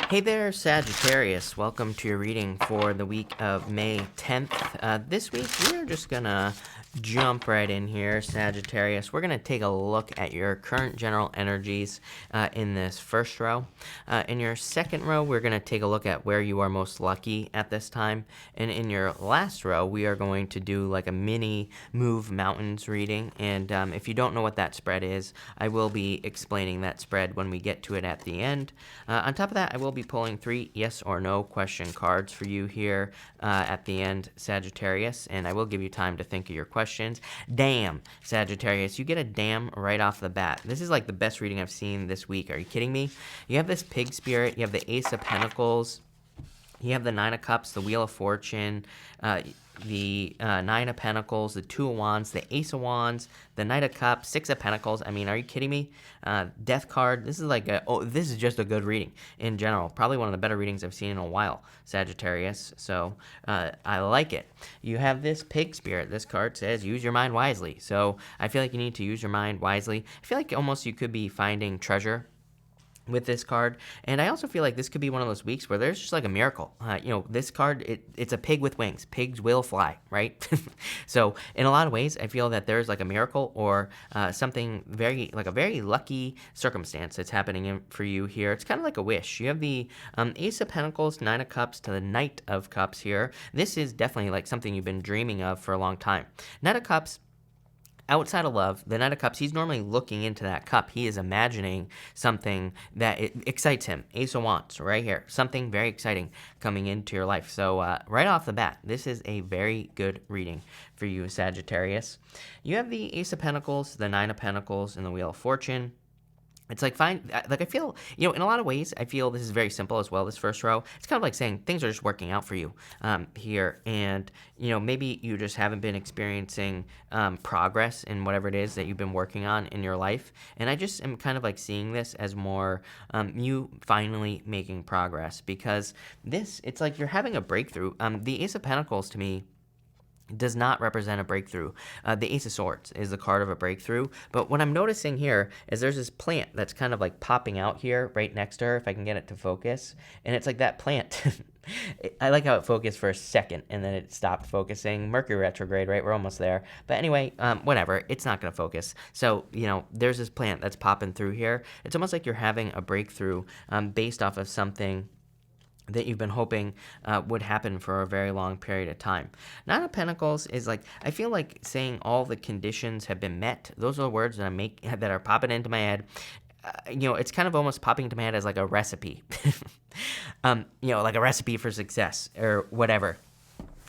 Hey there, Sagittarius. Welcome to your reading for the week of May 10th. This week, we're just gonna jump right in here, Sagittarius. We're gonna take a look at your current general energies in this first row. In your second row, we're gonna take a look at where you are most lucky at this time. And in your last row, we are going to do like a mini move mountains reading. And if you don't know what that spread is, I will be explaining that spread when we get to it at the end. On top of that, I will be pulling 3 yes or no question cards for you here at the end, Sagittarius, and I will give you time to think of your questions. Damn, Sagittarius, you get a damn right off the bat. This is like the best reading I've seen this week. Are you kidding me? You have this pig spirit, you have the Ace of Pentacles, you have the Nine of Cups, the Wheel of Fortune, the Nine of Pentacles, the Two of Wands, the Ace of Wands, the Knight of Cups, Six of Pentacles. I mean, are you kidding me? Death card. This is like this is just a good reading in general. Probably one of the better readings I've seen in a while, Sagittarius. So I like it. You have this pig spirit. This card says use your mind wisely. So I feel like you need to use your mind wisely. I feel like almost you could be finding treasure with this card, and I also feel like this could be one of those weeks where there's just like a miracle. This card, it's a pig with wings. Pigs will fly, right? So in a lot of ways, I feel that there's like a miracle or something very, like a very lucky circumstance that's happening for you here. It's kind of like a wish. You have the Ace of Pentacles, Nine of Cups to the Knight of Cups here. This is definitely like something you've been dreaming of for a long time. Knight of Cups, outside of love, the Knight of Cups, he's normally looking into that cup. He is imagining something that excites him. Ace of Wands, right here. Something very exciting coming into your life. So right off the bat, this is a very good reading for you, Sagittarius. You have the Ace of Pentacles, the Nine of Pentacles, and the Wheel of Fortune. It's like fine, like I feel, in a lot of ways, I feel this is very simple as well, this first row. It's kind of like saying things are just working out for you here. And, maybe you just haven't been experiencing progress in whatever it is that you've been working on in your life. And I just am kind of like seeing this as more you finally making progress, because it's like you're having a breakthrough. The Ace of Pentacles to me does not represent a breakthrough. The Ace of Swords is the card of a breakthrough. But what I'm noticing here is there's this plant that's kind of like popping out here right next to her, if I can get it to focus. And it's like that plant. I like how it focused for a second and then it stopped focusing. Mercury retrograde, right? We're almost there. But anyway, whatever. It's not going to focus. So, there's this plant that's popping through here. It's almost like you're having a breakthrough based off of something that you've been hoping would happen for a very long period of time. Nine of Pentacles is like, I feel like saying all the conditions have been met. Those are the words that are popping into my head. It's kind of almost popping into my head as like a recipe. Like a recipe for success or whatever.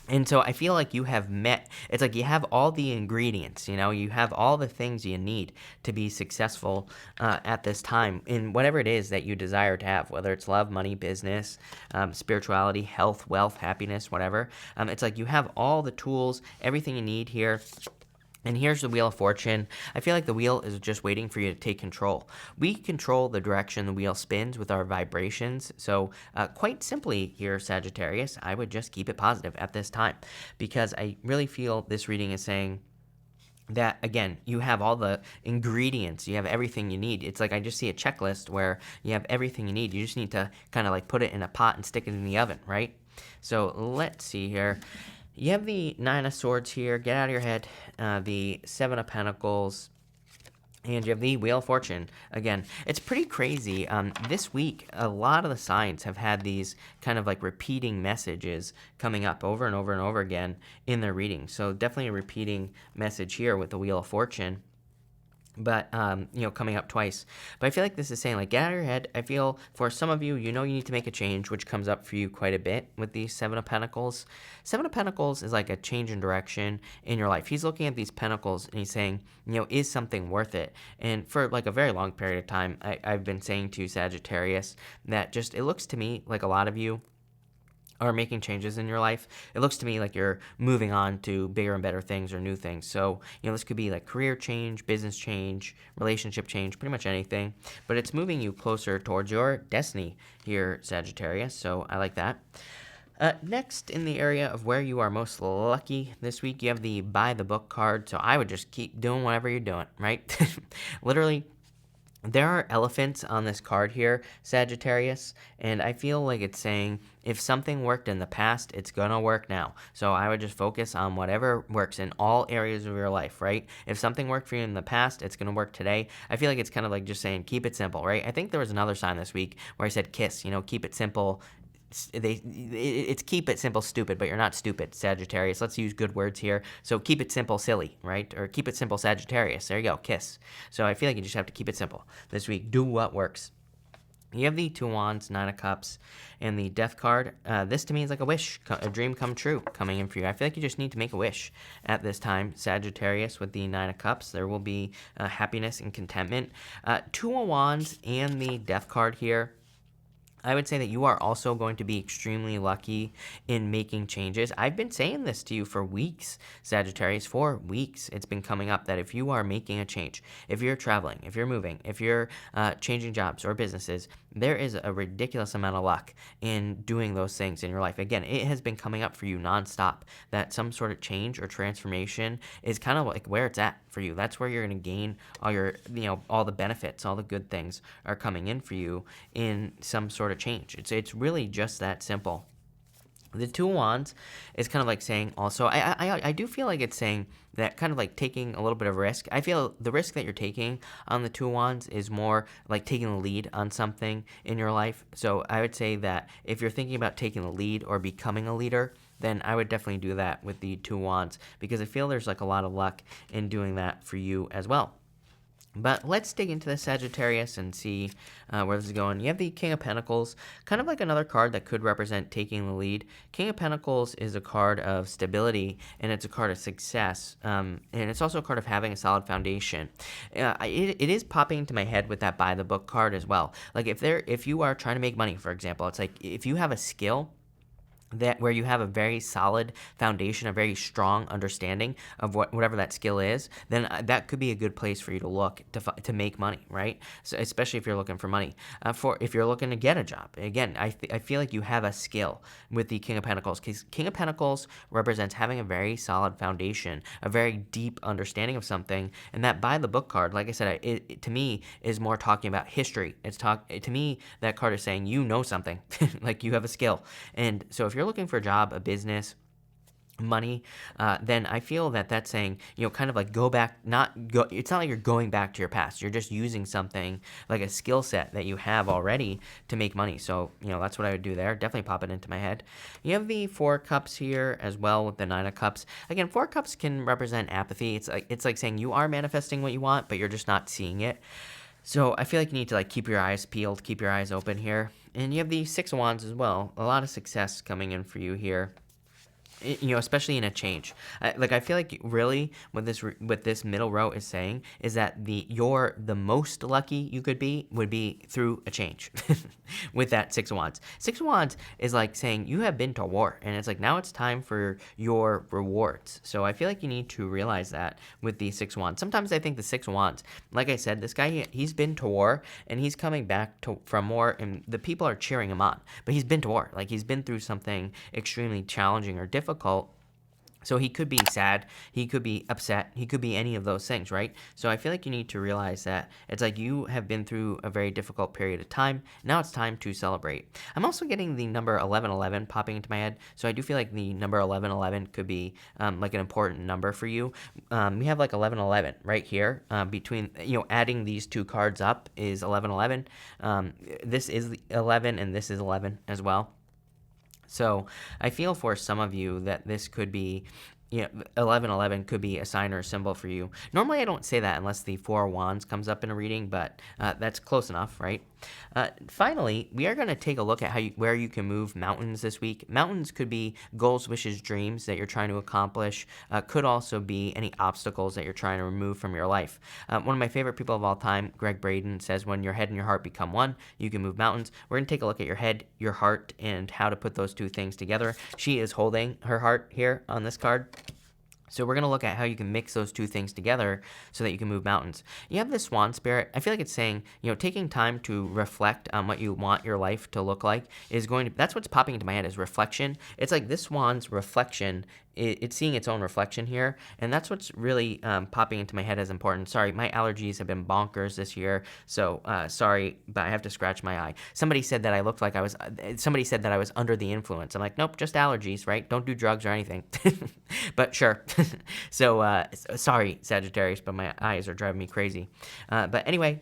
And so I feel like you have it's like you have all the ingredients, you have all the things you need to be successful at this time in whatever it is that you desire to have, whether it's love, money, business, spirituality, health, wealth, happiness, whatever. It's like you have all the tools, everything you need here. And here's the Wheel of Fortune. I feel like the wheel is just waiting for you to take control. We control the direction the wheel spins with our vibrations. So quite simply here, Sagittarius, I would just keep it positive at this time, because I really feel this reading is saying that, again, you have all the ingredients. You have everything you need. It's like I just see a checklist where you have everything you need. You just need to kind of like put it in a pot and stick it in the oven, right? So let's see here. You have the Nine of Swords here. Get out of your head. The Seven of Pentacles. And you have the Wheel of Fortune. Again, it's pretty crazy. This week, a lot of the signs have had these kind of like repeating messages coming up over and over and over again in their reading. So definitely a repeating message here with the Wheel of Fortune. But, coming up twice. But I feel like this is saying, like, get out of your head. I feel for some of you, you need to make a change, which comes up for you quite a bit with the Seven of Pentacles. Seven of Pentacles is like a change in direction in your life. He's looking at these pentacles and he's saying, is something worth it? And for like a very long period of time, I've been saying to Sagittarius that just, it looks to me like a lot of you are making changes in your life. It looks to me like you're moving on to bigger and better things or new things. So, this could be like career change, business change, relationship change, pretty much anything. But it's moving you closer towards your destiny here, Sagittarius. So I like that. Next, in the area of where you are most lucky this week, you have the Buy the Book card. So I would just keep doing whatever you're doing, right? Literally, There are elephants on this card here, Sagittarius, and I feel like it's saying if something worked in the past, it's gonna work now. So I would just focus on whatever works in all areas of your life, right? If something worked for you in the past, it's gonna work today. I feel like it's kind of like just saying keep it simple, right? I think there was another sign this week where I said kiss, keep it simple. It's keep it simple stupid, but you're not stupid, Sagittarius. Let's use good words here. So keep it simple silly, right? Or keep it simple Sagittarius. There you go, kiss. So I feel like you just have to keep it simple this week. Do what works. You have the Two Wands, Nine of Cups, and the Death card. This to me is like a wish, a dream come true coming in for you. I feel like you just need to make a wish at this time, Sagittarius, with the Nine of Cups. There will be happiness and contentment. Two of Wands and the Death card here. I would say that you are also going to be extremely lucky in making changes. I've been saying this to you for weeks, Sagittarius, for weeks. It's been coming up that if you are making a change, if you're traveling, if you're moving, if you're changing jobs or businesses, there is a ridiculous amount of luck in doing those things in your life. Again, it has been coming up for you nonstop that some sort of change or transformation is kind of like where it's at for you. That's where you're going to gain all your, all the benefits, all the good things are coming in for you in some sort of change. It's really just that simple. The Two of Wands is kind of like saying also, I do feel like it's saying that kind of like taking a little bit of risk. I feel the risk that you're taking on the Two of Wands is more like taking the lead on something in your life. So I would say that if you're thinking about taking the lead or becoming a leader, then I would definitely do that with the Two of Wands because I feel there's like a lot of luck in doing that for you as well. But let's dig into the Sagittarius and see where this is going. You have the King of Pentacles, kind of like another card that could represent taking the lead. King of Pentacles is a card of stability, and it's a card of success, and it's also a card of having a solid foundation. It is popping into my head with that By the Book card as well. Like if you are trying to make money, for example, it's like if you have a skill that where you have a very solid foundation, a very strong understanding of whatever that skill is, then that could be a good place for you to look to make money, right? So especially if you're looking for money. For if you're looking to get a job, again, I feel like you have a skill with the King of Pentacles, because King of Pentacles represents having a very solid foundation, a very deep understanding of something, and that By the Book card, like I said, it to me is more talking about history. To me, that card is saying you know something, like you have a skill, and so if you're looking for a job, a business, money, then I feel that that's saying, kind of like go back, it's not like you're going back to your past. You're just using something like a skill set that you have already to make money. So, that's what I would do there. Definitely pop it into my head. You have the Four Cups here as well with the Nine of Cups. Again, Four Cups can represent apathy. It's like saying you are manifesting what you want, but you're just not seeing it. So I feel like you need to like keep your eyes peeled, keep your eyes open here. And you have the Six of Wands as well. A lot of success coming in for you here. Especially in a change. I feel like really what this middle row is saying is that the most lucky you could be would be through a change with that Six of Wands. Six of Wands is like saying you have been to war, and it's like now it's time for your rewards. So I feel like you need to realize that with the Six of Wands. Sometimes I think the Six of Wands, like I said, this guy, he's been to war, and he's coming back from war, and the people are cheering him on. But he's been to war. Like he's been through something extremely challenging or difficult. So he could be sad, he could be upset, he could be any of those things, right? So I feel like you need to realize that it's like you have been through a very difficult period of time. Now it's time to celebrate. I'm also getting the number 1111 popping into my head. So I do feel like the number 1111 could be like an important number for you. We have like 1111 right here between, adding these two cards up is 1111. This is 11 and this is 11 as well. So I feel for some of you that this could be, 1111 could be a sign or a symbol for you. Normally I don't say that unless the Four of Wands comes up in a reading, but that's close enough, right? Finally, we are going to take a look at where you can move mountains this week. Mountains could be goals, wishes, dreams that you're trying to accomplish. Could also be any obstacles that you're trying to remove from your life. One of my favorite people of all time, Greg Braden, says when your head and your heart become one, you can move mountains. We're going to take a look at your head, your heart, and how to put those two things together. She is holding her heart here on this card. So we're going to look at how you can mix those two things together so that you can move mountains. You have this swan spirit. I feel like it's saying, taking time to reflect on what you want your life to look like is going to, that's what's popping into my head is reflection. It's like this swan's reflection, it's seeing its own reflection here. And that's what's really popping into my head as important. Sorry, my allergies have been bonkers this year. So sorry, but I have to scratch my eye. Somebody said that I was under the influence. I'm like, nope, just allergies, right? Don't do drugs or anything. But sure. So sorry, Sagittarius, but my eyes are driving me crazy. But anyway,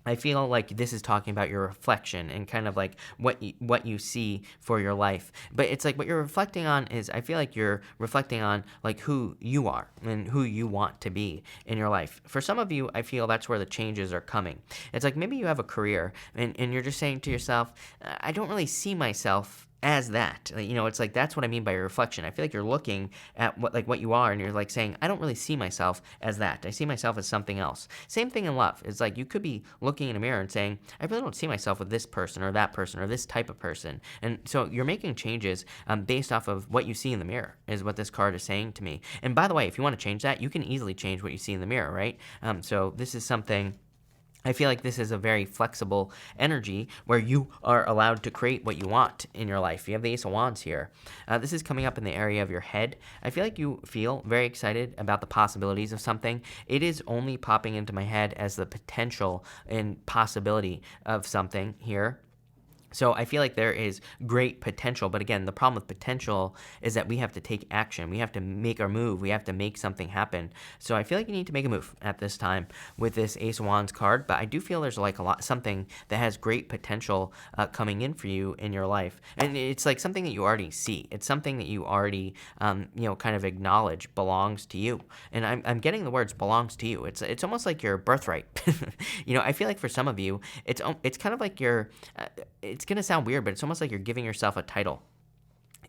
I feel like this is talking about your reflection and kind of like what you see for your life. But it's like what you're reflecting on is, I feel like you're reflecting on like who you are and who you want to be in your life. For some of you, I feel that's where the changes are coming. It's like maybe you have a career and you're just saying to yourself, I don't really see myself as that. It's like that's what I mean by your reflection. I feel like you're looking at what you are and you're like saying, I don't really see myself as that. I see myself as something else. Same thing in love. It's like you could be looking in a mirror and saying, I really don't see myself with this person or this type of person. And so you're making changes based off of what you see in the mirror is what this card is saying to me. And by the way, if you want to change that, you can easily change what you see in the mirror, right? So this is something, I feel like this is a very flexible energy where you are allowed to create what you want in your life. You have the Ace of Wands here. This is coming up in the area of your head. I feel like you feel very excited about the possibilities of something. It is only popping into my head as the potential and possibility of something here. So I feel like there is great potential, but again, the problem with potential is that we have to take action. We have to make our move. We have to make something happen. So I feel like you need to make a move at this time with this Ace of Wands card, but I do feel there's like something that has great potential coming in for you in your life. And it's like something that you already see. It's something that you already, kind of acknowledge belongs to you. And I'm getting the words belongs to you. It's almost like your birthright. I feel like for some of you, it's kind of like it's going to sound weird, but it's almost like you're giving yourself a title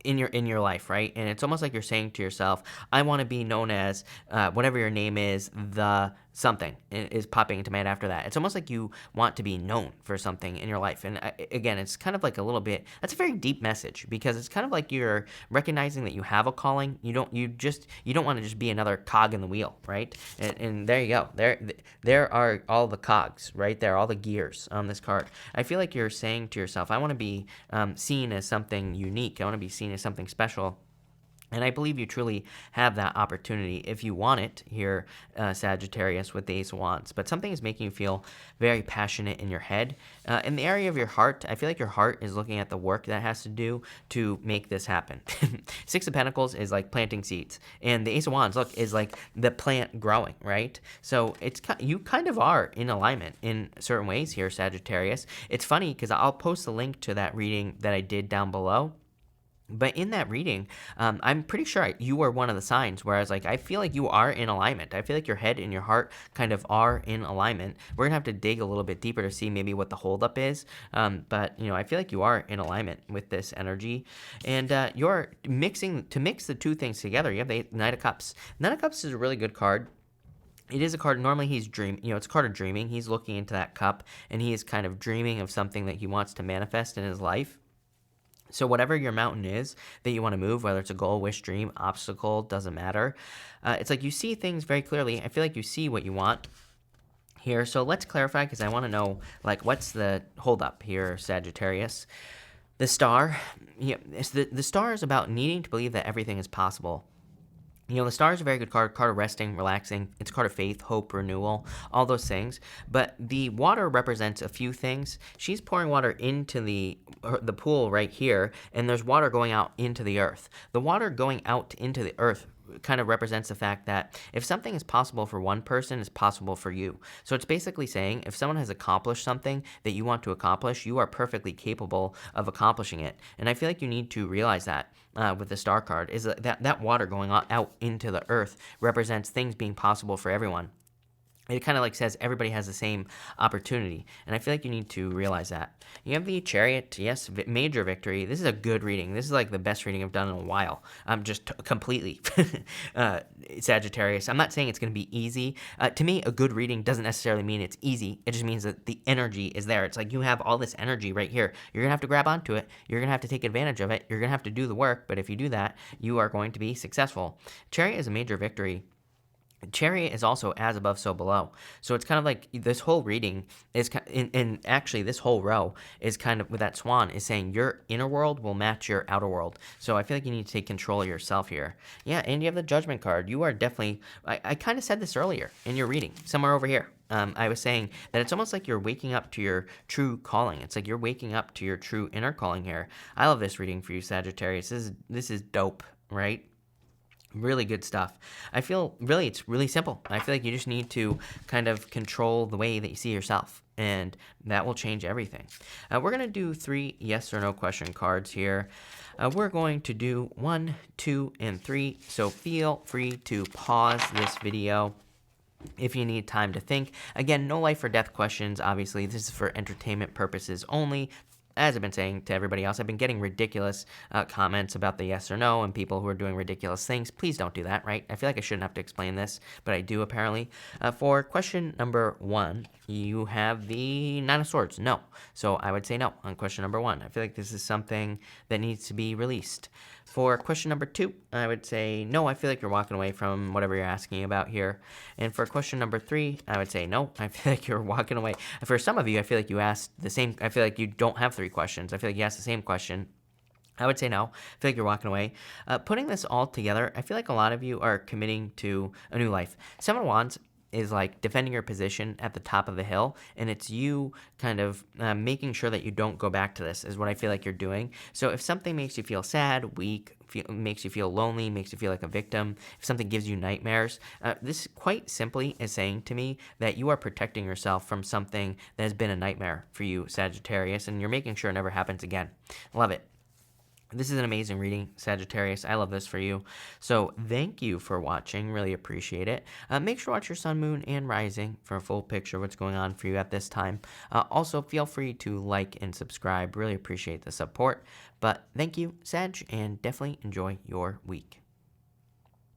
in your life, right? And it's almost like you're saying to yourself, I want to be known as whatever your name is, the something is popping into my head after that. It's almost like you want to be known for something in your life. And again, it's kind of like a little bit, that's a very deep message because it's kind of like you're recognizing that you have a calling. You don't want to just be another cog in the wheel, right? And there you go. There are all the cogs, right? There are all the gears on this card. I feel like you're saying to yourself, I want to be seen as something unique. I want to be seen as something special. And I believe you truly have that opportunity if you want it here, Sagittarius, with the Ace of Wands. But something is making you feel very passionate in your head. In the area of your heart, I feel like your heart is looking at the work that has to do to make this happen. Six of Pentacles is like planting seeds. And the Ace of Wands, look, is like the plant growing, right? So you kind of are in alignment in certain ways here, Sagittarius. It's funny because I'll post a link to that reading that I did down below. But in that reading, I'm pretty sure you are one of the signs, whereas I feel like you are in alignment. I feel like your head and your heart kind of are in alignment. We're going to have to dig a little bit deeper to see maybe what the holdup is. But I feel like you are in alignment with this energy. And you're to mix the two things together. You have the Knight of Cups. Knight of Cups is a really good card. It is a card, normally he's it's a card of dreaming. He's looking into that cup, and he is kind of dreaming of something that he wants to manifest in his life. So whatever your mountain is that you want to move, whether it's a goal, wish, dream, obstacle, doesn't matter. It's like you see things very clearly. I feel like you see what you want here. So let's clarify because I want to know, what's the holdup here, Sagittarius? The Star. The Star is about needing to believe that everything is possible. The Star is a very good card of resting, relaxing. It's a card of faith, hope, renewal, all those things. But the water represents a few things. She's pouring water into the pool right here, and there's water going out into the earth. The water going out into the earth kind of represents the fact that if something is possible for one person, it's possible for you. So it's basically saying if someone has accomplished something that you want to accomplish, you are perfectly capable of accomplishing it. And I feel like you need to realize that with the Star card, is that water going out into the earth represents things being possible for everyone. it kind of like says everybody has the same opportunity, and I feel like you need to realize that. You have the Chariot, yes, major victory. This is a good reading. This is like the best reading I've done in a while. I'm just completely Sagittarius. I'm not saying it's going to be easy. To me, a good reading doesn't necessarily mean it's easy. It just means that the energy is there. It's like you have all this energy right here. You're going to have to grab onto it. You're going to have to take advantage of it. You're going to have to do the work, but if you do that, you are going to be successful. Chariot is a major victory. Chariot is also as above, so below. So it's kind of like this whole reading is, and actually this whole row is kind of with that swan is saying your inner world will match your outer world. So I feel like you need to take control of yourself here. Yeah, and you have the Judgment card. You are definitely, I kind of said this earlier in your reading, somewhere over here. I was saying that it's almost like you're waking up to your true calling. It's like you're waking up to your true inner calling here. I love this reading for you, Sagittarius. This is dope, right? Really good stuff. I feel really, it's really simple. I feel like you just need to kind of control the way that you see yourself, and that will change everything. We're going to do 3 yes or no question cards here. We're going to do 1, 2, and 3. So feel free to pause this video if you need time to think. Again, no life or death questions. Obviously, this is for entertainment purposes only. As I've been saying to everybody else, I've been getting ridiculous comments about the yes or no and people who are doing ridiculous things. Please don't do that, right? I feel like I shouldn't have to explain this, but I do apparently. For question number 1, you have the 9 of Swords. No. So I would say no on question number 1. I feel like this is something that needs to be released. For question number 2, I would say no. I feel like you're walking away from whatever you're asking about here. And for question number 3, I would say no. I feel like you're walking away. For some of you, I feel like you asked the same. I feel like you don't have 3 questions. I feel like you asked the same question. I would say no. I feel like you're walking away. Putting this all together, I feel like a lot of you are committing to a new life. 7 of Wands is like defending your position at the top of the hill, and it's you kind of making sure that you don't go back to this is what I feel like you're doing. So if something makes you feel sad, weak, makes you feel lonely, makes you feel like a victim, if something gives you nightmares, this quite simply is saying to me that you are protecting yourself from something that has been a nightmare for you, Sagittarius, and you're making sure it never happens again. Love it. This is an amazing reading, Sagittarius. I love this for you. So thank you for watching. Really appreciate it. Make sure to watch your sun, moon, and rising for a full picture of what's going on for you at this time. Also, feel free to like and subscribe. Really appreciate the support. But thank you, Sag, and definitely enjoy your week.